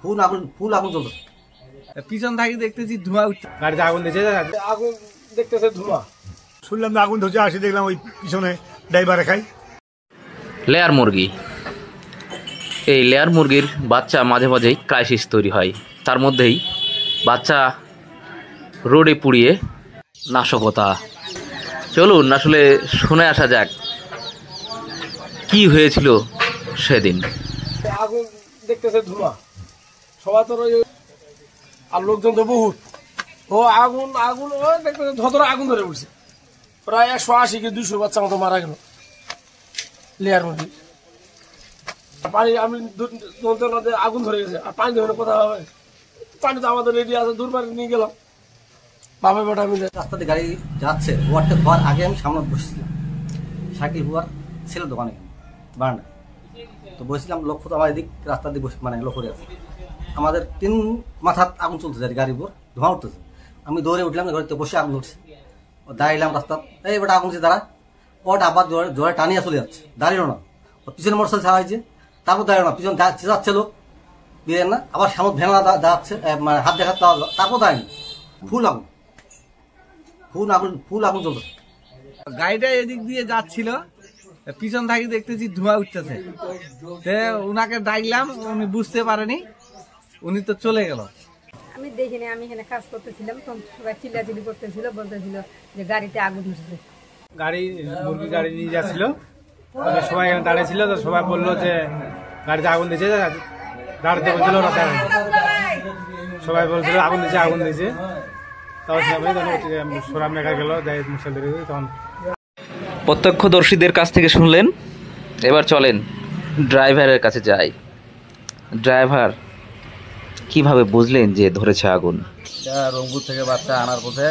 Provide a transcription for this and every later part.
ফুল আগুন জ্বলছে। পিছন থেকে দেখতেছি ধোঁয়া উঠছে, গাড়িতে আগুন দিয়েছে, আগুন দেখতেছে ধোঁয়া। শুনলাম যে আগুন ধরছে, আসি দেখলাম ওই পিছনে ড্রাইভারে খাই। লেয়ার মুরগি, এই লেয়ার মুরগির বাচ্চা মাঝে মাঝেই ক্রাইসিস তৈরি হয়। তার মধ্যেই বাচ্চা রোডে পুড়িয়ে নাশকতা। চলুন আসলে শুনে আসা যাক কি হয়েছিল সেদিন। আগুন দেখতেছে ধোঁয়া, সবাই তো আর লোকজন তো বহুত। ও আগুন আগুন ও দেখতেছে ধরে আগুন ধরে উঠছে। প্রায় 180 কি 200 বাচ্চা মতো মারা গেল লেয়ার মুরগি। পানি আমি আগুন ধরে গেছে, আর পানি ধরে কোথাও হবে, পানি তো আমাদের রেডি আছে, দূর পানি নিয়ে গেলাম বাবা বেটা মিলে। রাস্তা দিয়ে গাড়ি যাচ্ছে, ওয়ারটা হওয়ার আগে আমি সামনে বসেছিলাম, সাইকেল হুয়ার ছিল দোকানে বারান্ডা, তো বসেছিলাম, লক্ষ্য তো আমার এদিক রাস্তার দিকে বসে মানে লক্ষ্য করে আছে। আমাদের 3 মাথার আগুন চলতেছে, গাড়ির উপর ধোঁয়া উঠতেছে। আমি দৌড়ে উঠলাম, ঘরেতে বসে আগুন উঠছে, দাঁড়িলাম রাস্তা, এই বেটা আগুন দাঁড়া। ওটা আবার জোরে জোরে টানিয়ে চলে যাচ্ছে, দাঁড়িয়ে না, ও পিছনে মোটরসাইকেল ছাড়া হয়েছে, তারপর দাঁড়িয়ে না, পিছনে যাচ্ছে লোক দিয়ে না, আবার সামনে ভেঙা দাঁড়াচ্ছে, মানে হাত দেখা, তারপর দাঁড়িয়ে ফুল আগুন চলছে। গাড়িটা এদিক দিয়ে যাচ্ছিল, পিছন থেকে দেখতেছি ধোঁয়া উঠতেছে। উনাকে ডাকলাম, উনি বুঝতে পারেনি, উনি তো চলে গেল। আমি দেখিনি, আমি এখানে কাজ করতেছিলাম, তখন সবাই চিল্লাচিল্লি করতেছিল, বলতেছিল যে গাড়িতে আগুন ধরছে। মুরগি গাড়ি নিয়ে যাচ্ছিল, সবাই এখানে দাঁড়িয়েছিল, তো সবাই বললো যে গাড়িতে আগুন দিয়েছে, দাঁড়াতে বলছিল, ওরা দাঁড়ায় সবাই বলছিল আগুন দিয়েছে। সোরাম মেঘা গেল, তখন প্রত্যক্ষদর্শীদের কাছ থেকে শুনলেন। এবার চলেন ড্রাইভারের কাছে যাই। ড্রাইভার কিভাবে বুঝলেন যে ধরেছে আগুন? রংপুর থেকে বাচ্চা আনার পথে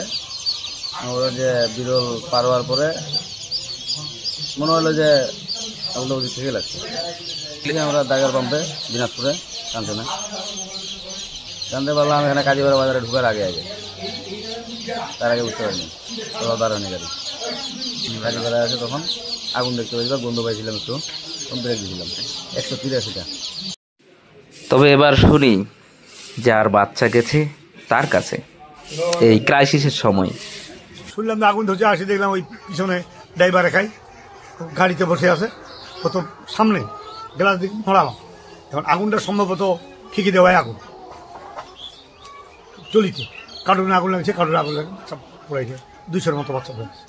ওরা যে বিরল পার হওয়ার পরে মনে হলো যে আগুনটা ওদিক থেকে লাগছে। আমরা দাগার পাম্পে দিনাজপুরে জানতে পারলাম এখানে কাজীপাড়া বাজারে ঢুকার আগে তার আগে বুঝতে পারিনি, তোরা দাঁড়ানি গাড়ি কাজীপাড়া আছে, তখন আগুন দেখতে পাইছিলাম, গন্ধ পাইছিলাম, একটু ব্রেক দিয়েছিলাম 183টা। তবে এবার শুনি যার বাচ্চা গেছে তার কাছে এই ক্রাইসিসের সময়। শুনলাম যে আগুন ধরছে, আসি দেখলাম ওই পিছনে ড্রাইভারে খাই, গাড়িতে বসে আছে, প্রথম সামনে গ্লাস দিকে মরালাম, এখন আগুনটা সম্ভবত ঠিকই দেওয়ায় আগুন চলিতে, কার্টুনে আগুন লাগছে, কার্টুনে আগুন লাগে, সব পড়াইছে, 200-র মতো বাচ্চা পড়েছে।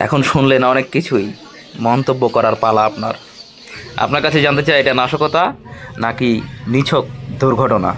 এখন শুনলেন অনেক কিছুই, মন্তব্য করার পালা আপনার কাছে জানতে চাই, এটা নাশকতা নাকি নিছক দুর্ঘটনা?